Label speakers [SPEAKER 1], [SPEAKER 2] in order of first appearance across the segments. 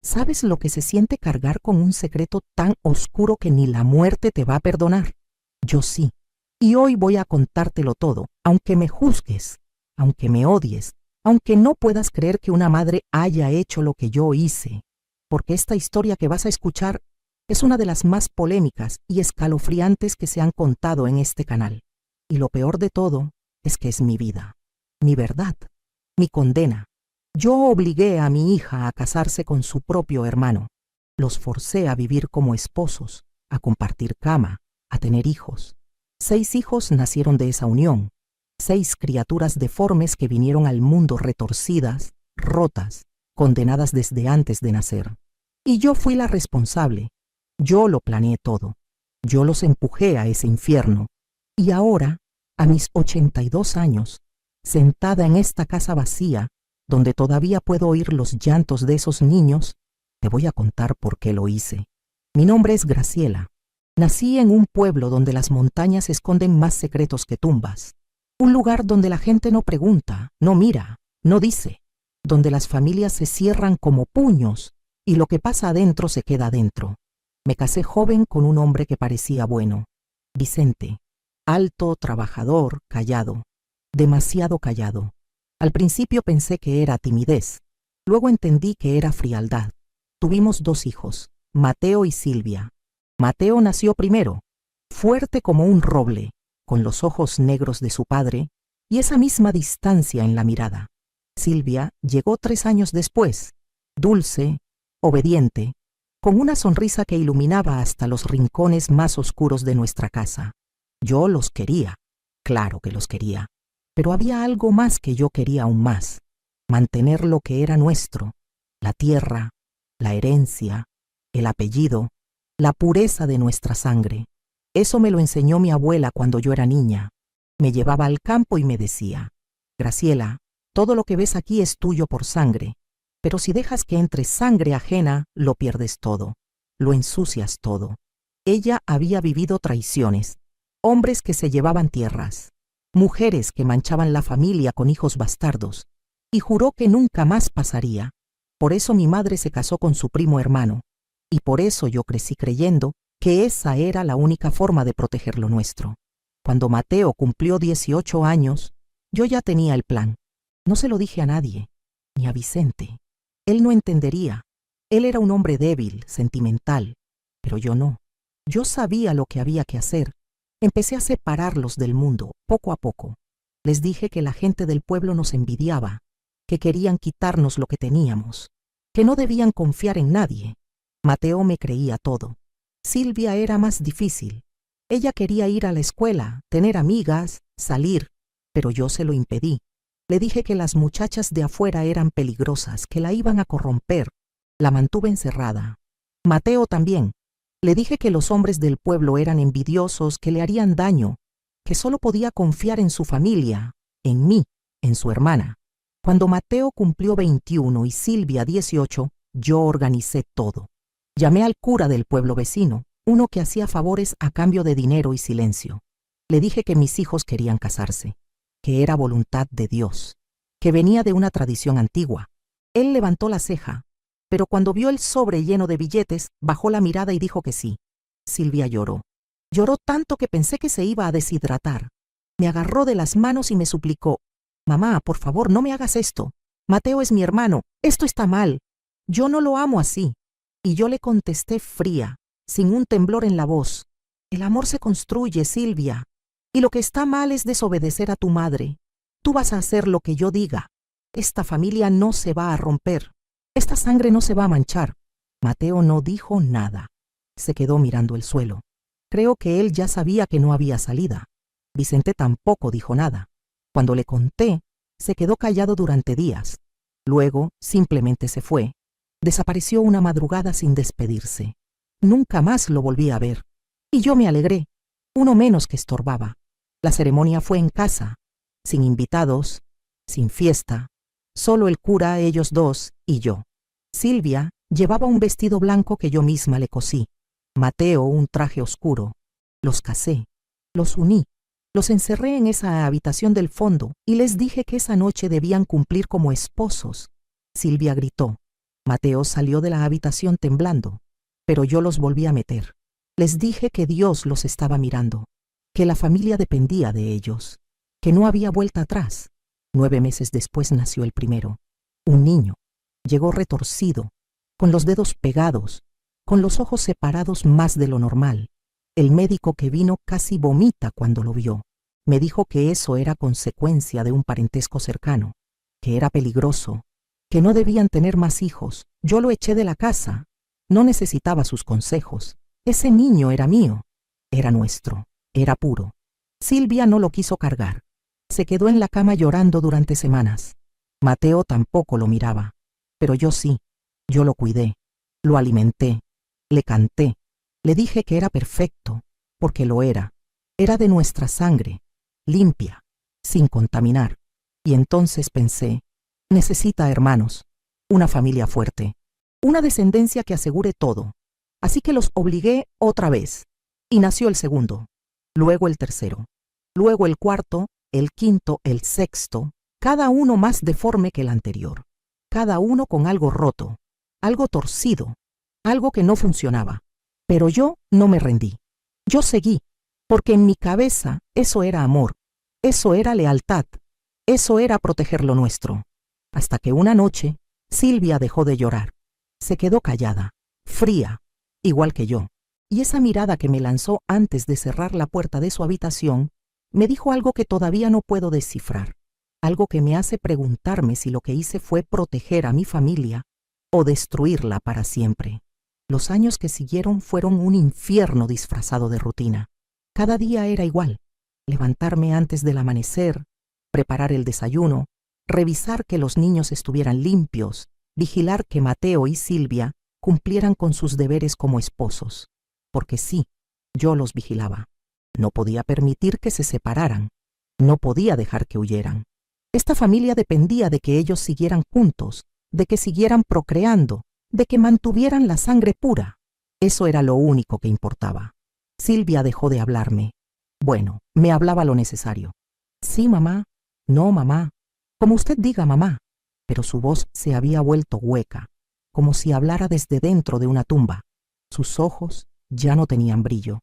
[SPEAKER 1] ¿Sabes lo que se siente cargar con un secreto tan oscuro que ni la muerte te va a perdonar? Yo sí. Y hoy voy a contártelo todo, aunque me juzgues, aunque me odies, aunque no puedas creer que una madre haya hecho lo que yo hice, porque esta historia que vas a escuchar es una de las más polémicas y escalofriantes que se han contado en este canal. Y lo peor de todo es que es mi vida, mi verdad, mi condena. Yo obligué a mi hija a casarse con su propio hermano. Los forcé a vivir como esposos, a compartir cama, a tener hijos. 6 hijos nacieron de esa unión. 6 criaturas deformes que vinieron al mundo retorcidas, rotas, condenadas desde antes de nacer. Y yo fui la responsable. Yo lo planeé todo. Yo los empujé a ese infierno. Y ahora, a mis 82 años, sentada en esta casa vacía, donde todavía puedo oír los llantos de esos niños, te voy a contar por qué lo hice. Mi nombre es Graciela. Nací en un pueblo donde las montañas esconden más secretos que tumbas. Un lugar donde la gente no pregunta, no mira, no dice. Donde las familias se cierran como puños y lo que pasa adentro se queda adentro. Me casé joven con un hombre que parecía bueno. Vicente. Alto, trabajador, callado. Demasiado callado. Al principio pensé que era timidez. Luego entendí que era frialdad. Tuvimos 2 hijos, Mateo y Silvia. Mateo nació primero, fuerte como un roble, con los ojos negros de su padre y esa misma distancia en la mirada. Silvia llegó 3 años después, dulce, obediente, con una sonrisa que iluminaba hasta los rincones más oscuros de nuestra casa. Yo los quería, claro que los quería, pero había algo más que yo quería aún más: mantener lo que era nuestro, la tierra, la herencia, el apellido, la pureza de nuestra sangre. Eso me lo enseñó mi abuela cuando yo era niña. Me llevaba al campo y me decía: Graciela, todo lo que ves aquí es tuyo por sangre, pero si dejas que entre sangre ajena, lo pierdes todo, lo ensucias todo. Ella había vivido traiciones, hombres que se llevaban tierras, mujeres que manchaban la familia con hijos bastardos, y juró que nunca más pasaría. Por eso mi madre se casó con su primo hermano, y por eso yo crecí creyendo que esa era la única forma de proteger lo nuestro. Cuando Mateo cumplió 18 años, yo ya tenía el plan. No se lo dije a nadie, ni a Vicente. Él no entendería. Él era un hombre débil, sentimental, pero yo no. Yo sabía lo que había que hacer. Empecé a separarlos del mundo, poco a poco. Les dije que la gente del pueblo nos envidiaba, que querían quitarnos lo que teníamos, que no debían confiar en nadie. Mateo me creía todo. Silvia era más difícil. Ella quería ir a la escuela, tener amigas, salir, pero yo se lo impedí. Le dije que las muchachas de afuera eran peligrosas, que la iban a corromper. La mantuve encerrada. Mateo también. Le dije que los hombres del pueblo eran envidiosos, que le harían daño, que solo podía confiar en su familia, en mí, en su hermana. Cuando Mateo cumplió 21 y Silvia 18, yo organicé todo. Llamé al cura del pueblo vecino, uno que hacía favores a cambio de dinero y silencio. Le dije que mis hijos querían casarse, que era voluntad de Dios, que venía de una tradición antigua. Él levantó la ceja, pero cuando vio el sobre lleno de billetes, bajó la mirada y dijo que sí. Silvia lloró. Lloró tanto que pensé que se iba a deshidratar. Me agarró de las manos y me suplicó: «Mamá, por favor, no me hagas esto. Mateo es mi hermano. Esto está mal. Yo no lo amo así». Y yo le contesté fría, sin un temblor en la voz: «El amor se construye, Silvia. Y lo que está mal es desobedecer a tu madre. Tú vas a hacer lo que yo diga. Esta familia no se va a romper. Esta sangre no se va a manchar». Mateo no dijo nada. Se quedó mirando el suelo. Creo que él ya sabía que no había salida. Vicente tampoco dijo nada. Cuando le conté, se quedó callado durante días. Luego, simplemente se fue. Desapareció una madrugada sin despedirse. Nunca más lo volví a ver. Y yo me alegré. Uno menos que estorbaba. La ceremonia fue en casa, sin invitados, sin fiesta, solo el cura, ellos dos y yo. Silvia llevaba un vestido blanco que yo misma le cosí. Mateo un traje oscuro. Los casé, los uní, los encerré en esa habitación del fondo y les dije que esa noche debían cumplir como esposos. Silvia gritó: Mateo salió de la habitación temblando, pero yo los volví a meter. Les dije que Dios los estaba mirando, que la familia dependía de ellos, que no había vuelta atrás. 9 meses después nació el primero, un niño. Llegó retorcido, con los dedos pegados, con los ojos separados más de lo normal. El médico que vino casi vomita cuando lo vio. Me dijo que eso era consecuencia de un parentesco cercano, que era peligroso, que no debían tener más hijos. Yo lo eché de la casa. No necesitaba sus consejos. Ese niño era mío, era nuestro, era puro. Silvia no lo quiso cargar. Se quedó en la cama llorando durante semanas. Mateo tampoco lo miraba, pero yo sí. Yo lo cuidé, lo alimenté, le canté, le dije que era perfecto, porque lo era. Era de nuestra sangre, limpia, sin contaminar. Y entonces pensé, necesita hermanos, una familia fuerte, una descendencia que asegure todo. Así que los obligué otra vez. Y nació el segundo, luego el tercero, luego el cuarto, el quinto, el sexto, cada uno más deforme que el anterior, cada uno con algo roto, algo torcido, algo que no funcionaba. Pero yo no me rendí. Yo seguí, porque en mi cabeza eso era amor, eso era lealtad, eso era proteger lo nuestro. Hasta que una noche, Silvia dejó de llorar. Se quedó callada, fría, igual que yo. Y esa mirada que me lanzó antes de cerrar la puerta de su habitación, me dijo algo que todavía no puedo descifrar. Algo que me hace preguntarme si lo que hice fue proteger a mi familia o destruirla para siempre. Los años que siguieron fueron un infierno disfrazado de rutina. Cada día era igual. Levantarme antes del amanecer, preparar el desayuno, revisar que los niños estuvieran limpios, vigilar que Mateo y Silvia cumplieran con sus deberes como esposos. Porque sí, yo los vigilaba. No podía permitir que se separaran. No podía dejar que huyeran. Esta familia dependía de que ellos siguieran juntos, de que siguieran procreando, de que mantuvieran la sangre pura. Eso era lo único que importaba. Silvia dejó de hablarme. Bueno, me hablaba lo necesario. Sí, mamá. No, mamá. Como usted diga, mamá. Pero su voz se había vuelto hueca, como si hablara desde dentro de una tumba. Sus ojos ya no tenían brillo.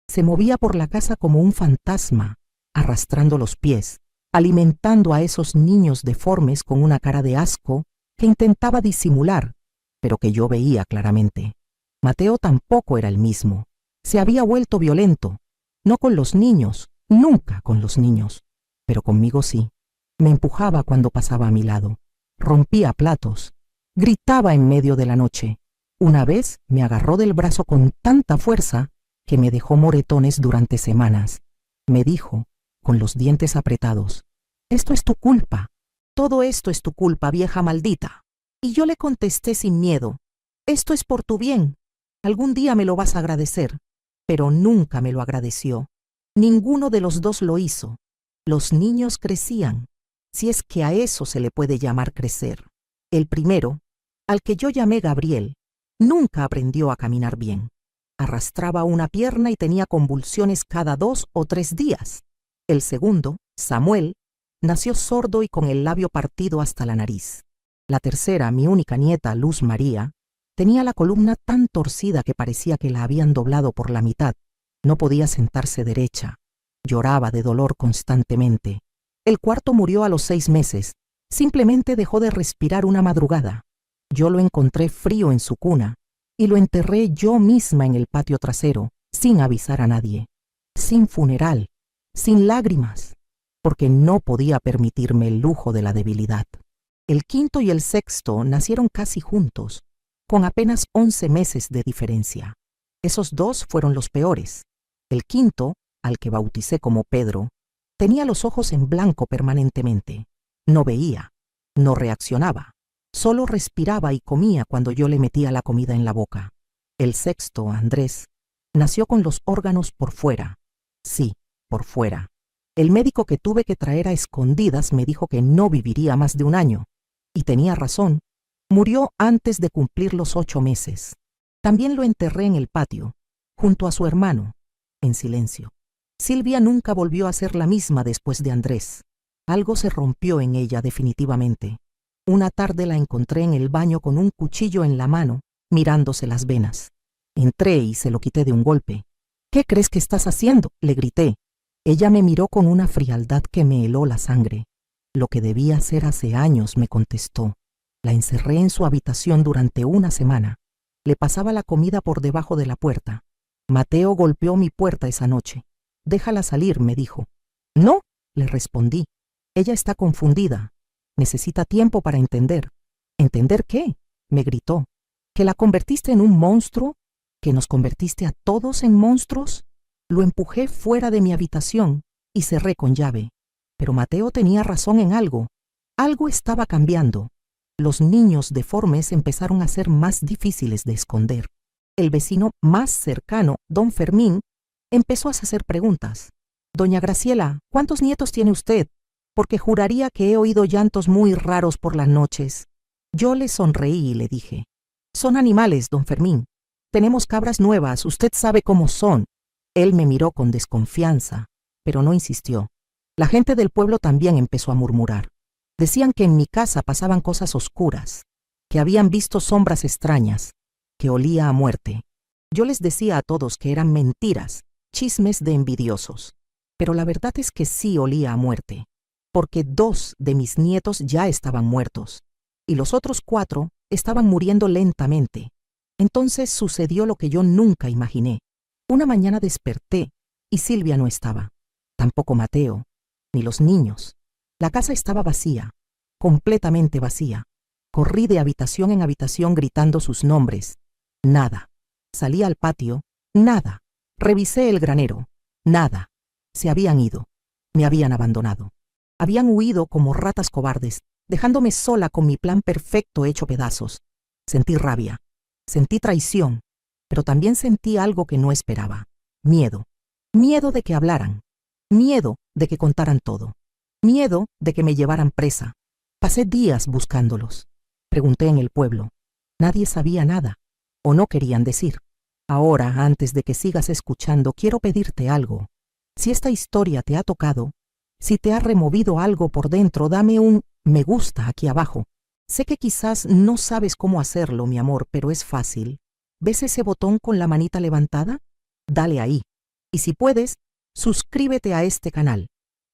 [SPEAKER 1] Se movía por la casa como un fantasma, arrastrando los pies, alimentando a esos niños deformes con una cara de asco que intentaba disimular, pero que yo veía claramente. Mateo tampoco era el mismo. Se había vuelto violento, no con los niños, nunca con los niños, pero conmigo sí. Me empujaba cuando pasaba a mi lado, rompía platos, gritaba en medio de la noche. Una vez me agarró del brazo con tanta fuerza que me dejó moretones durante semanas. Me dijo, con los dientes apretados, «Esto es tu culpa, todo esto es tu culpa, vieja maldita». Y yo le contesté sin miedo, «Esto es por tu bien, algún día me lo vas a agradecer». Pero nunca me lo agradeció. Ninguno de los dos lo hizo. Los niños crecían, si es que a eso se le puede llamar crecer. El primero, al que yo llamé Gabriel, nunca aprendió a caminar bien. Arrastraba una pierna y tenía convulsiones cada 2 o 3 días. El segundo, Samuel, nació sordo y con el labio partido hasta la nariz. La tercera, mi única nieta, Luz María, tenía la columna tan torcida que parecía que la habían doblado por la mitad. No podía sentarse derecha. Lloraba de dolor constantemente. El cuarto murió a los 6 meses. Simplemente dejó de respirar una madrugada. Yo lo encontré frío en su cuna y lo enterré yo misma en el patio trasero, sin avisar a nadie, sin funeral, sin lágrimas, porque no podía permitirme el lujo de la debilidad. El quinto y el sexto nacieron casi juntos, con apenas 11 meses de diferencia. Esos 2 fueron los peores. El quinto, al que bauticé como Pedro, tenía los ojos en blanco permanentemente. No veía, no reaccionaba, solo respiraba y comía cuando yo le metía la comida en la boca. El sexto, Andrés, nació con los órganos por fuera. Sí, por fuera. El médico que tuve que traer a escondidas me dijo que no viviría más de 1 año. Y tenía razón. Murió antes de cumplir los 8 meses. También lo enterré en el patio, junto a su hermano, en silencio. Silvia nunca volvió a ser la misma después de Andrés. Algo se rompió en ella definitivamente. Una tarde la encontré en el baño con un cuchillo en la mano, mirándose las venas. Entré y se lo quité de un golpe. «¿Qué crees que estás haciendo?», le grité. Ella me miró con una frialdad que me heló la sangre. «Lo que debía hacer hace años», me contestó. La encerré en su habitación durante una semana. Le pasaba la comida por debajo de la puerta. Mateo golpeó mi puerta esa noche. «Déjala salir», me dijo. «No», le respondí. «Ella está confundida. Necesita tiempo para entender». «¿Entender qué?», me gritó. «¿Que la convertiste en un monstruo? ¿Que nos convertiste a todos en monstruos?». Lo empujé fuera de mi habitación y cerré con llave. Pero Mateo tenía razón en algo. Algo estaba cambiando. Los niños deformes empezaron a ser más difíciles de esconder. El vecino más cercano, don Fermín, empezó a hacer preguntas. «Doña Graciela, ¿cuántos nietos tiene usted? Porque juraría que he oído llantos muy raros por las noches». Yo le sonreí y le dije: «Son animales, don Fermín. Tenemos cabras nuevas, usted sabe cómo son». Él me miró con desconfianza, pero no insistió. La gente del pueblo también empezó a murmurar. Decían que en mi casa pasaban cosas oscuras, que habían visto sombras extrañas, que olía a muerte. Yo les decía a todos que eran mentiras, chismes de envidiosos. Pero la verdad es que sí olía a muerte, porque 2 de mis nietos ya estaban muertos, y los otros 4 estaban muriendo lentamente. Entonces sucedió lo que yo nunca imaginé. Una mañana desperté y Silvia no estaba, tampoco Mateo, ni los niños. La casa estaba vacía, completamente vacía. Corrí de habitación en habitación gritando sus nombres. Nada. Salí al patio. Nada. Revisé el granero. Nada. Se habían ido. Me habían abandonado. Habían huido como ratas cobardes, dejándome sola con mi plan perfecto hecho pedazos. Sentí rabia. Sentí traición. Pero también sentí algo que no esperaba. Miedo. Miedo de que hablaran. Miedo de que contaran todo. Miedo de que me llevaran presa. Pasé días buscándolos. Pregunté en el pueblo. Nadie sabía nada, o no querían decir. Ahora, antes de que sigas escuchando, quiero pedirte algo. Si esta historia te ha tocado, si te ha removido algo por dentro, dame un me gusta aquí abajo. Sé que quizás no sabes cómo hacerlo, mi amor, pero es fácil. ¿Ves ese botón con la manita levantada? Dale ahí. Y si puedes, suscríbete a este canal.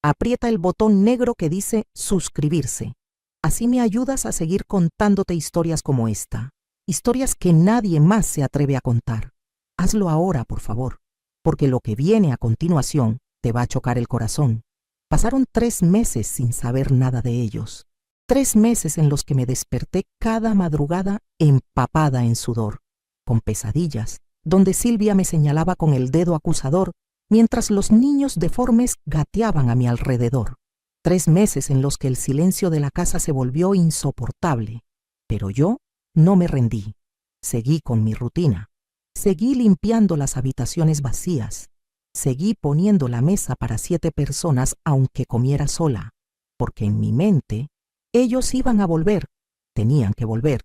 [SPEAKER 1] Aprieta el botón negro que dice suscribirse. Así me ayudas a seguir contándote historias como esta. Historias que nadie más se atreve a contar. Hazlo ahora, por favor, porque lo que viene a continuación te va a chocar el corazón. Pasaron 3 meses sin saber nada de ellos. 3 meses en los que me desperté cada madrugada empapada en sudor, con pesadillas, donde Silvia me señalaba con el dedo acusador, mientras los niños deformes gateaban a mi alrededor. 3 meses en los que el silencio de la casa se volvió insoportable. Pero yo no me rendí. Seguí con mi rutina. Seguí limpiando las habitaciones vacías. Seguí poniendo la mesa para 7 personas aunque comiera sola, porque en mi mente ellos iban a volver. Tenían que volver.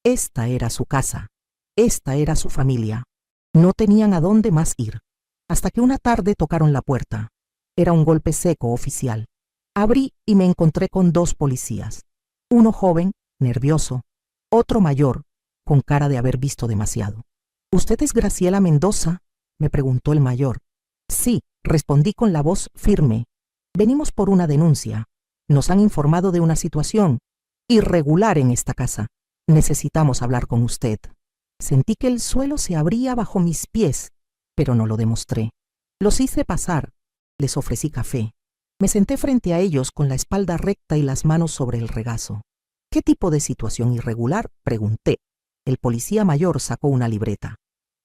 [SPEAKER 1] Esta era su casa. Esta era su familia. No tenían a dónde más ir. Hasta que una tarde tocaron la puerta. Era un golpe seco oficial. Abrí y me encontré con 2 policías. Uno joven, nervioso. Otro mayor, con cara de haber visto demasiado. «¿Usted es Graciela Mendoza?», me preguntó el mayor. «Sí», respondí con la voz firme. «Venimos por una denuncia. Nos han informado de una situación irregular en esta casa. Necesitamos hablar con usted». Sentí que el suelo se abría bajo mis pies, pero no lo demostré. Los hice pasar. Les ofrecí café. Me senté frente a ellos con la espalda recta y las manos sobre el regazo. «¿Qué tipo de situación irregular?», pregunté. El policía mayor sacó una libreta.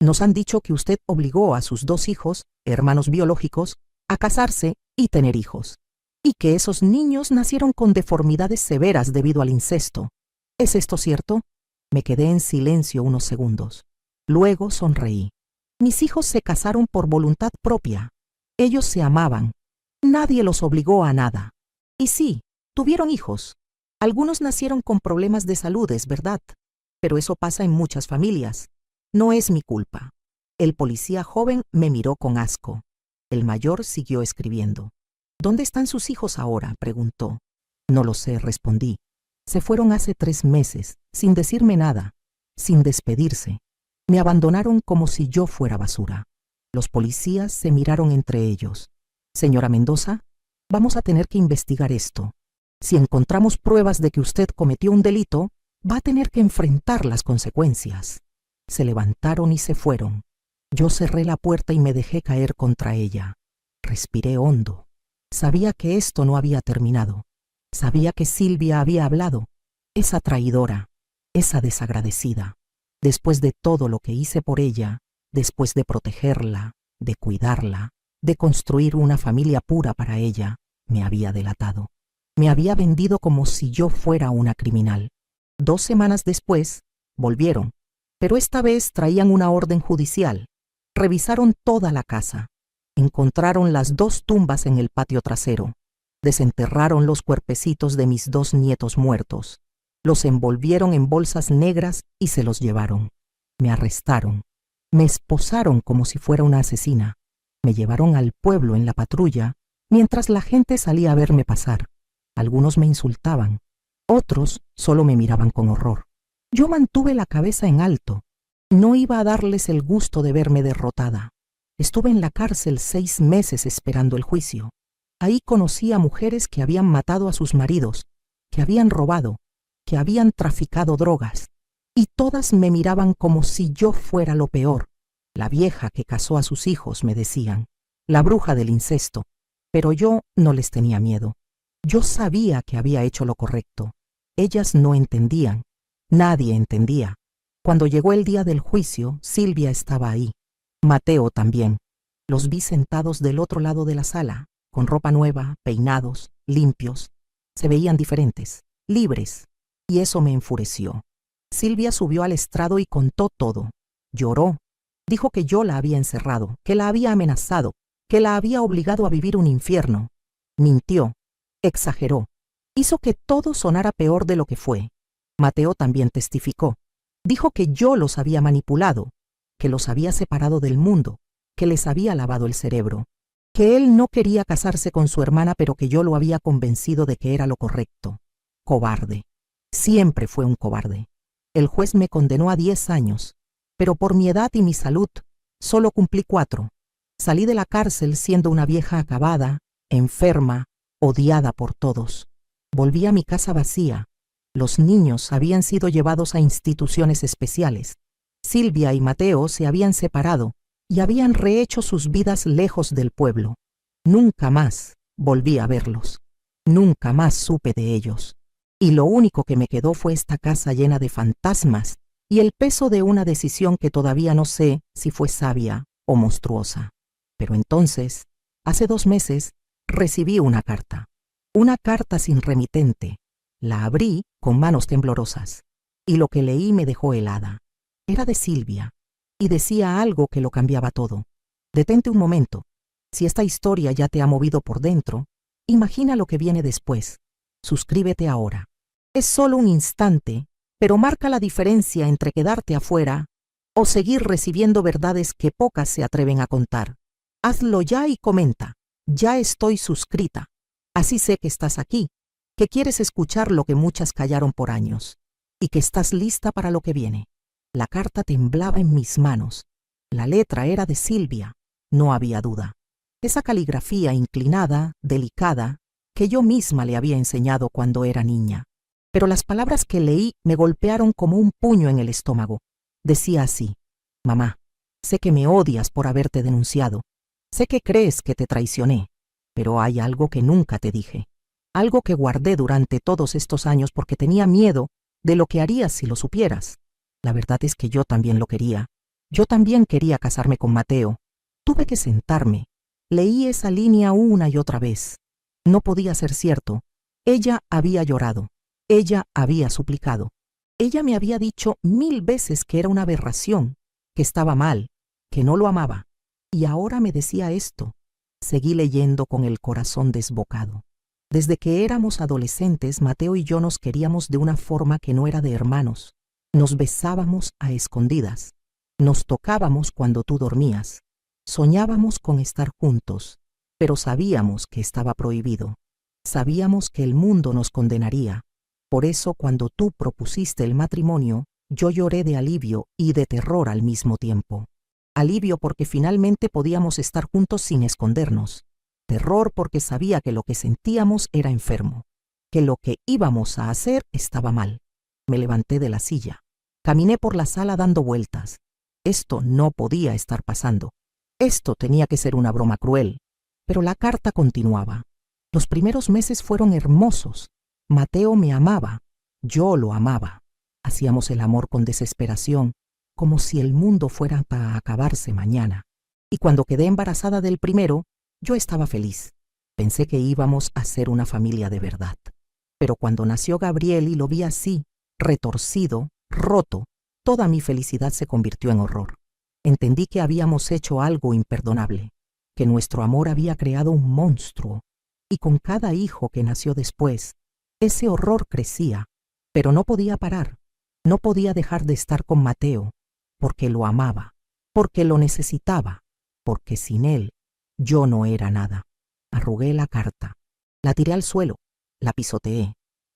[SPEAKER 1] «Nos han dicho que usted obligó a sus 2 hijos, hermanos biológicos, a casarse y tener hijos, y que esos niños nacieron con deformidades severas debido al incesto. ¿Es esto cierto?». Me quedé en silencio unos segundos. Luego sonreí. Mis hijos se casaron por voluntad propia. Ellos se amaban. Nadie los obligó a nada. Y sí, tuvieron hijos. Algunos nacieron con problemas de salud, es verdad, pero eso pasa en muchas familias. No es mi culpa». El policía joven me miró con asco. El mayor siguió escribiendo. «¿Dónde están sus hijos ahora?», preguntó. «No lo sé», respondí. Se fueron hace 3 meses, sin decirme nada, sin despedirse. Me abandonaron como si yo fuera basura. Los policías se miraron entre ellos. Señora Mendoza, vamos a tener que investigar esto. Si encontramos pruebas de que usted cometió un delito, va a tener que enfrentar las consecuencias. Se levantaron y se fueron. Yo cerré la puerta y me dejé caer contra ella. Respiré hondo. Sabía que esto no había terminado. Sabía que Silvia había hablado. Esa traidora, esa desagradecida. Después de todo lo que hice por ella, después de protegerla, de cuidarla, de construir una familia pura para ella, me había delatado. Me había vendido como si yo fuera una criminal. 2 semanas después, volvieron, pero esta vez traían una orden judicial. Revisaron toda la casa. Encontraron las 2 tumbas en el patio trasero. Desenterraron los cuerpecitos de mis 2 nietos muertos. Los envolvieron en bolsas negras y se los llevaron. Me arrestaron. Me esposaron como si fuera una asesina. Me llevaron al pueblo en la patrulla, mientras la gente salía a verme pasar. Algunos me insultaban. Otros solo me miraban con horror. Yo mantuve la cabeza en alto. No iba a darles el gusto de verme derrotada. Estuve en la cárcel 6 meses esperando el juicio. Ahí conocí a mujeres que habían matado a sus maridos, que habían robado, que habían traficado drogas, y todas me miraban como si yo fuera lo peor. La vieja que casó a sus hijos, me decían, la bruja del incesto, pero yo no les tenía miedo. Yo sabía que había hecho lo correcto. Ellas no entendían. Nadie entendía. Cuando llegó el día del juicio, Silvia estaba ahí. Mateo también. Los vi sentados del otro lado de la sala, con ropa nueva, peinados, limpios. Se veían diferentes, libres, y eso me enfureció. Silvia subió al estrado y contó todo. Lloró. Dijo que yo la había encerrado, que la había amenazado, que la había obligado a vivir un infierno. Mintió. Exageró. Hizo que todo sonara peor de lo que fue. Mateo también testificó. Dijo que yo los había manipulado, que los había separado del mundo, que les había lavado el cerebro, que él no quería casarse con su hermana, pero que yo lo había convencido de que era lo correcto. Cobarde. Siempre fue un cobarde. El juez me condenó a 10 años, pero por mi edad y mi salud, solo cumplí 4. Salí de la cárcel siendo una vieja acabada, enferma, odiada por todos. Volví a mi casa vacía. Los niños habían sido llevados a instituciones especiales. Silvia y Mateo se habían separado y habían rehecho sus vidas lejos del pueblo. Nunca más volví a verlos. Nunca más supe de ellos. Y lo único que me quedó fue esta casa llena de fantasmas y el peso de una decisión que todavía no sé si fue sabia o monstruosa. Pero entonces, hace 2 meses, recibí una carta. Una carta sin remitente. La abrí con manos temblorosas, y lo que leí me dejó helada. Era de Silvia, y decía algo que lo cambiaba todo. Detente un momento. Si esta historia ya te ha movido por dentro, imagina lo que viene después. Suscríbete ahora. Es solo un instante, pero marca la diferencia entre quedarte afuera o seguir recibiendo verdades que pocas se atreven a contar. Hazlo ya y comenta. Ya estoy suscrita. Así sé que estás aquí, que quieres escuchar lo que muchas callaron por años, y que estás lista para lo que viene. La carta temblaba en mis manos. La letra era de Silvia, no había duda. Esa caligrafía inclinada, delicada, que yo misma le había enseñado cuando era niña. Pero las palabras que leí me golpearon como un puño en el estómago. Decía así: mamá, sé que me odias por haberte denunciado. Sé que crees que te traicioné, pero hay algo que nunca te dije. Algo que guardé durante todos estos años porque tenía miedo de lo que harías si lo supieras. La verdad es que yo también lo quería. Yo también quería casarme con Mateo. Tuve que sentarme. Leí esa línea una y otra vez. No podía ser cierto. Ella había llorado. Ella había suplicado. Ella me había dicho 1000 veces que era una aberración, que estaba mal, que no lo amaba. Y ahora me decía esto. Seguí leyendo con el corazón desbocado. Desde que éramos adolescentes, Mateo y yo nos queríamos de una forma que no era de hermanos. Nos besábamos a escondidas. Nos tocábamos cuando tú dormías. Soñábamos con estar juntos, pero sabíamos que estaba prohibido. Sabíamos que el mundo nos condenaría. Por eso, cuando tú propusiste el matrimonio, yo lloré de alivio y de terror al mismo tiempo. Alivio porque finalmente podíamos estar juntos sin escondernos. Terror porque sabía que lo que sentíamos era enfermo, que lo que íbamos a hacer estaba mal. Me levanté de la silla. Caminé por la sala dando vueltas. Esto no podía estar pasando. Esto tenía que ser una broma cruel. Pero la carta continuaba. Los primeros meses fueron hermosos. Mateo me amaba. Yo lo amaba. Hacíamos el amor con desesperación, como si el mundo fuera para acabarse mañana. Y cuando quedé embarazada del primero, yo estaba feliz. Pensé que íbamos a ser una familia de verdad. Pero cuando nació Gabriel y lo vi así, retorcido, roto, toda mi felicidad se convirtió en horror. Entendí que habíamos hecho algo imperdonable, que nuestro amor había creado un monstruo, y con cada hijo que nació después, ese horror crecía, pero no podía parar. No podía dejar de estar con Mateo, porque lo amaba, porque lo necesitaba, porque sin él yo no era nada. Arrugué la carta, la tiré al suelo, la pisoteé.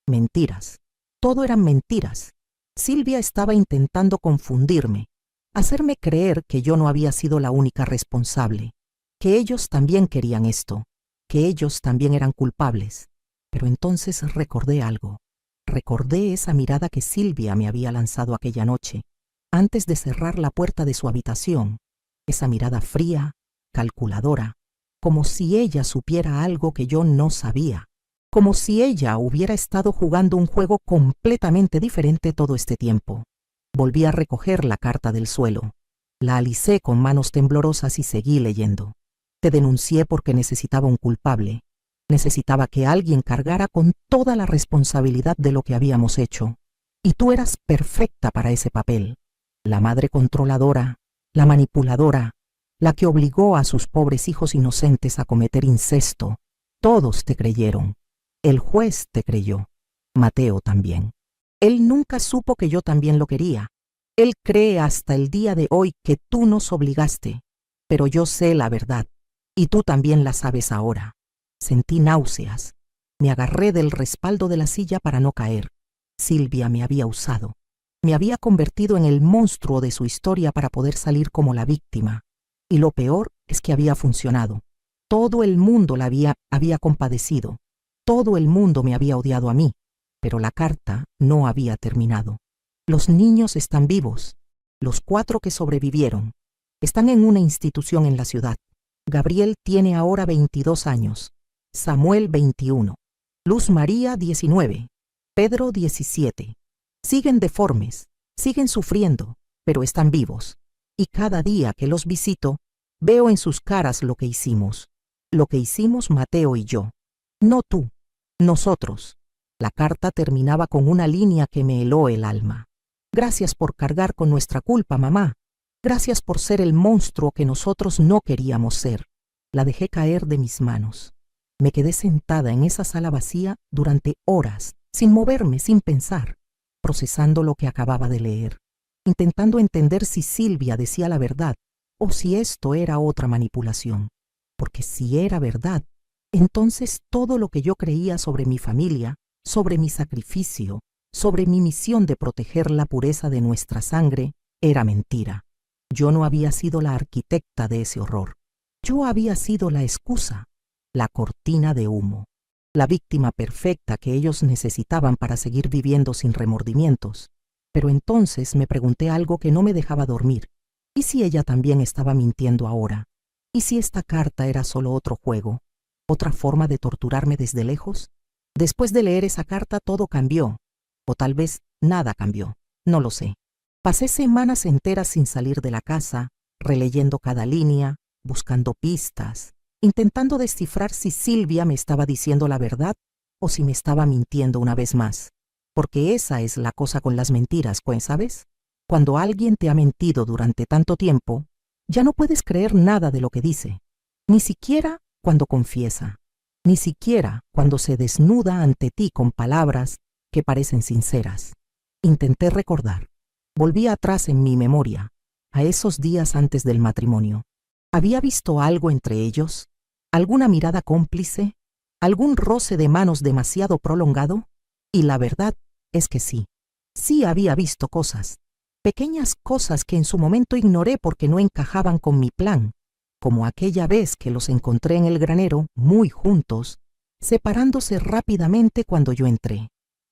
[SPEAKER 1] Mentiras, todo eran mentiras. Silvia estaba intentando confundirme, hacerme creer que yo no había sido la única responsable, que ellos también querían esto, que ellos también eran culpables. Pero entonces recordé algo. Recordé esa mirada que Silvia me había lanzado aquella noche, antes de cerrar la puerta de su habitación, esa mirada fría, calculadora, como si ella supiera algo que yo no sabía, como si ella hubiera estado jugando un juego completamente diferente todo este tiempo. Volví a recoger la carta del suelo, la alicé con manos temblorosas y seguí leyendo. Te denuncié porque necesitaba un culpable. Necesitaba que alguien cargara con toda la responsabilidad de lo que habíamos hecho. Y tú eras perfecta para ese papel. La madre controladora, la manipuladora, la que obligó a sus pobres hijos inocentes a cometer incesto. Todos te creyeron. El juez te creyó. Mateo también. Él nunca supo que yo también lo quería. Él cree hasta el día de hoy que tú nos obligaste. Pero yo sé la verdad. Y tú también la sabes ahora. Sentí náuseas. Me agarré del respaldo de la silla para no caer. Silvia me había usado. Me había convertido en el monstruo de su historia para poder salir como la víctima. Y lo peor es que había funcionado. Todo el mundo la había compadecido. Todo el mundo me había odiado a mí. Pero la carta no había terminado. Los niños están vivos. Los 4 que sobrevivieron. Están en una institución en la ciudad. Gabriel tiene ahora 22 años. Samuel 21, Luz María 19, Pedro 17. Siguen deformes, siguen sufriendo, pero están vivos. Y cada día que los visito, veo en sus caras lo que hicimos Mateo y yo. No tú, nosotros. La carta terminaba con una línea que me heló el alma. Gracias por cargar con nuestra culpa, mamá. Gracias por ser el monstruo que nosotros no queríamos ser. La dejé caer de mis manos. Me quedé sentada en esa sala vacía durante horas, sin moverme, sin pensar, procesando lo que acababa de leer, intentando entender si Silvia decía la verdad o si esto era otra manipulación. Porque si era verdad, entonces todo lo que yo creía sobre mi familia, sobre mi sacrificio, sobre mi misión de proteger la pureza de nuestra sangre, era mentira. Yo no había sido la arquitecta de ese horror. Yo había sido la excusa, la cortina de humo, la víctima perfecta que ellos necesitaban para seguir viviendo sin remordimientos. Pero entonces me pregunté algo que no me dejaba dormir. ¿Y si ella también estaba mintiendo ahora? ¿Y si esta carta era solo otro juego? ¿Otra forma de torturarme desde lejos? Después de leer esa carta todo cambió. O tal vez nada cambió. No lo sé. Pasé semanas enteras sin salir de la casa, releyendo cada línea, buscando pistas, intentando descifrar si Silvia me estaba diciendo la verdad o si me estaba mintiendo una vez más. Porque esa es la cosa con las mentiras, ¿sabes? Cuando alguien te ha mentido durante tanto tiempo, ya no puedes creer nada de lo que dice, ni siquiera cuando confiesa, ni siquiera cuando se desnuda ante ti con palabras que parecen sinceras. Intenté recordar. Volví atrás en mi memoria, a esos días antes del matrimonio. ¿Había visto algo entre ellos? ¿Alguna mirada cómplice? ¿Algún roce de manos demasiado prolongado? Y la verdad es que sí. Sí había visto cosas. Pequeñas cosas que en su momento ignoré porque no encajaban con mi plan, como aquella vez que los encontré en el granero, muy juntos, separándose rápidamente cuando yo entré.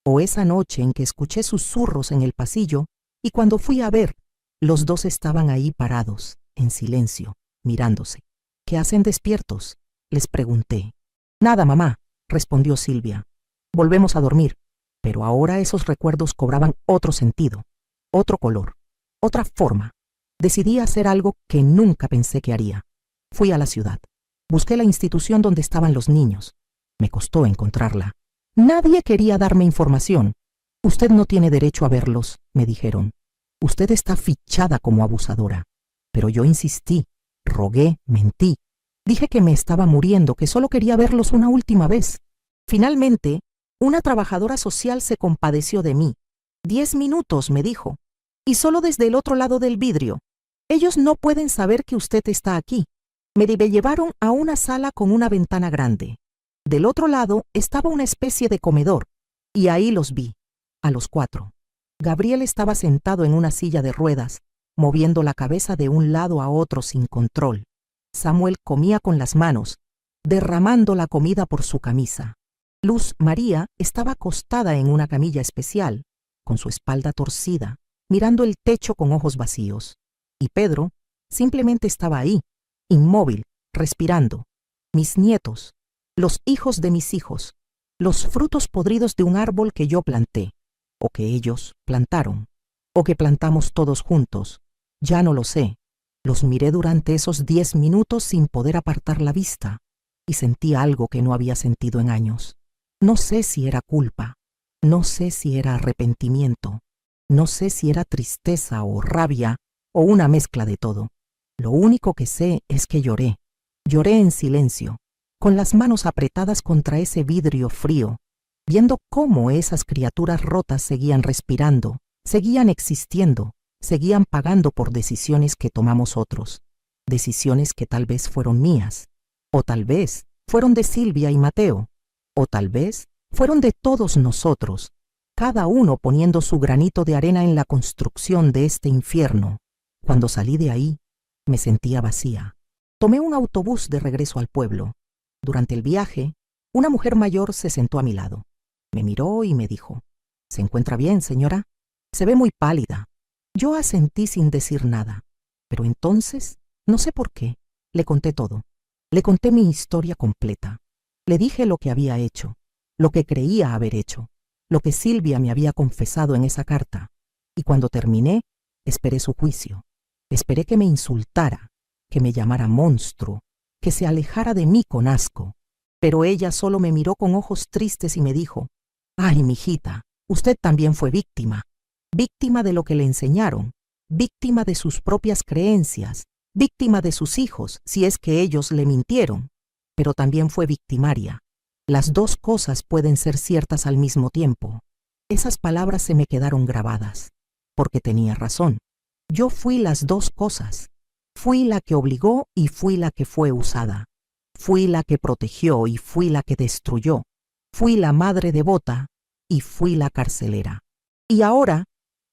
[SPEAKER 1] O esa noche en que escuché susurros en el pasillo y cuando fui a ver, los dos estaban ahí parados, en silencio, mirándose. ¿Qué hacen despiertos?, les pregunté. Nada, mamá, respondió Silvia. Volvemos a dormir. Pero ahora esos recuerdos cobraban otro sentido, otro color, otra forma. Decidí hacer algo que nunca pensé que haría. Fui a la ciudad. Busqué la institución donde estaban los niños. Me costó encontrarla. Nadie quería darme información. Usted no tiene derecho a verlos, me dijeron. Usted está fichada como abusadora. Pero yo insistí, rogué, mentí. Dije que me estaba muriendo, que solo quería verlos una última vez. Finalmente, una trabajadora social se compadeció de mí. 10 minutos, me dijo. Y solo desde el otro lado del vidrio. Ellos no pueden saber que usted está aquí. Me llevaron a una sala con una ventana grande. Del otro lado estaba una especie de comedor. Y ahí los vi, a los 4. Gabriel estaba sentado en una silla de ruedas, moviendo la cabeza de un lado a otro sin control. Samuel comía con las manos, derramando la comida por su camisa. Luz María estaba acostada en una camilla especial, con su espalda torcida, mirando el techo con ojos vacíos. Y Pedro simplemente estaba ahí, inmóvil, respirando. Mis nietos, los hijos de mis hijos, los frutos podridos de un árbol que yo planté, o que ellos plantaron, o que plantamos todos juntos. Ya no lo sé. Los miré durante esos 10 minutos sin poder apartar la vista, y sentí algo que no había sentido en años. No sé si era culpa, no sé si era arrepentimiento, no sé si era tristeza o rabia o una mezcla de todo. Lo único que sé es que lloré. Lloré en silencio, con las manos apretadas contra ese vidrio frío, viendo cómo esas criaturas rotas seguían respirando, seguían existiendo, seguían pagando por decisiones que tomamos otros, decisiones que tal vez fueron mías, o tal vez fueron de Silvia y Mateo, o tal vez fueron de todos nosotros, cada uno poniendo su granito de arena en la construcción de este infierno. Cuando salí de ahí, me sentía vacía. Tomé un autobús de regreso al pueblo. Durante el viaje, una mujer mayor se sentó a mi lado. Me miró y me dijo: ¿Se encuentra bien, señora? Se ve muy pálida. Yo asentí sin decir nada. Pero entonces, no sé por qué, le conté todo. Le conté mi historia completa. Le dije lo que había hecho, lo que creía haber hecho, lo que Silvia me había confesado en esa carta. Y cuando terminé, esperé su juicio. Esperé que me insultara, que me llamara monstruo, que se alejara de mí con asco. Pero ella solo me miró con ojos tristes y me dijo: «Ay, mijita, usted también fue víctima. Víctima de lo que le enseñaron, víctima de sus propias creencias, víctima de sus hijos, si es que ellos le mintieron. Pero también fue victimaria. Las dos cosas pueden ser ciertas al mismo tiempo». Esas palabras se me quedaron grabadas, porque tenía razón. Yo fui las dos cosas. Fui la que obligó y fui la que fue usada. Fui la que protegió y fui la que destruyó. Fui la madre devota y fui la carcelera. Y ahora,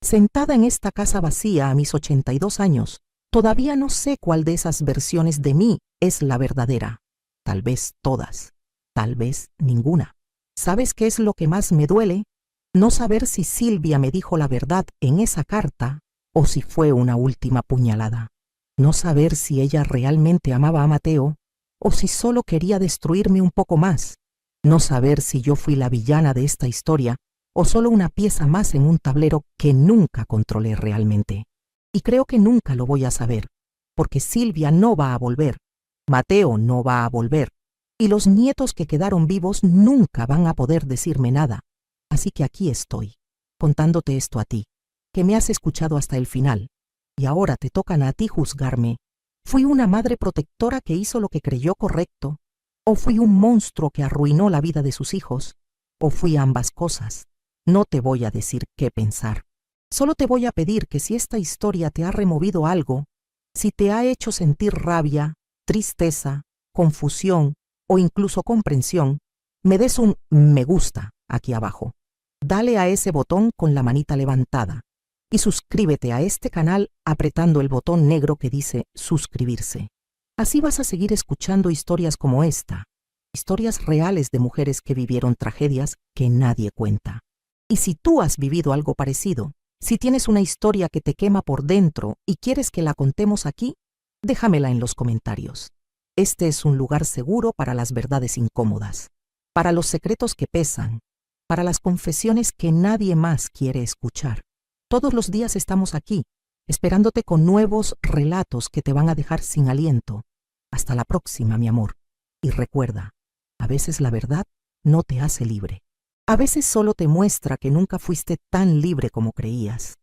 [SPEAKER 1] sentada en esta casa vacía a mis 82 años, todavía no sé cuál de esas versiones de mí es la verdadera. Tal vez todas, tal vez ninguna. ¿Sabes qué es lo que más me duele? No saber si Silvia me dijo la verdad en esa carta o si fue una última puñalada. No saber si ella realmente amaba a Mateo o si solo quería destruirme un poco más. No saber si yo fui la villana de esta historia o solo una pieza más en un tablero que nunca controlé realmente. Y creo que nunca lo voy a saber, porque Silvia no va a volver, Mateo no va a volver, y los nietos que quedaron vivos nunca van a poder decirme nada. Así que aquí estoy, contándote esto a ti, que me has escuchado hasta el final, y ahora te tocan a ti juzgarme. ¿Fui una madre protectora que hizo lo que creyó correcto? ¿O fui un monstruo que arruinó la vida de sus hijos? ¿O fui ambas cosas? No te voy a decir qué pensar. Solo te voy a pedir que si esta historia te ha removido algo, si te ha hecho sentir rabia, tristeza, confusión o incluso comprensión, me des un me gusta aquí abajo. dale a ese botón con la manita levantada y suscríbete a este canal apretando el botón negro que dice suscribirse. Así vas a seguir escuchando historias como esta, historias reales de mujeres que vivieron tragedias que nadie cuenta. Y si tú has vivido algo parecido, si tienes una historia que te quema por dentro y quieres que la contemos aquí, déjamela en los comentarios. Este es un lugar seguro para las verdades incómodas, para los secretos que pesan, para las confesiones que nadie más quiere escuchar. Todos los días estamos aquí, esperándote con nuevos relatos que te van a dejar sin aliento. Hasta la próxima, mi amor. Y recuerda, a veces la verdad no te hace libre. A veces solo te muestra que nunca fuiste tan libre como creías.